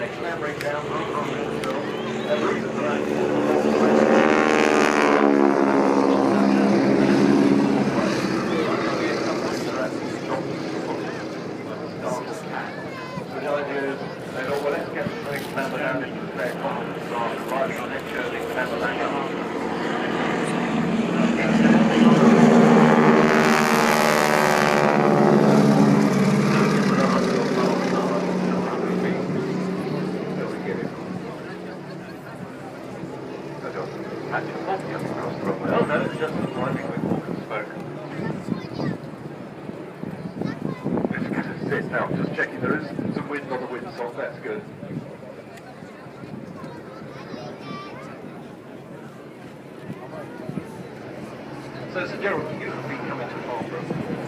next landing down on the hill. And the reason for that is the idea is they go, well, let's get the thing clambered down into the spare confidence on the right on it, turning clamber back up. Well, no, it's just aligning with what was spoken. It's good to sit now, just checking there is some wind on the windsock, that's good. So, Sir Gerald, you have been coming to Farnborough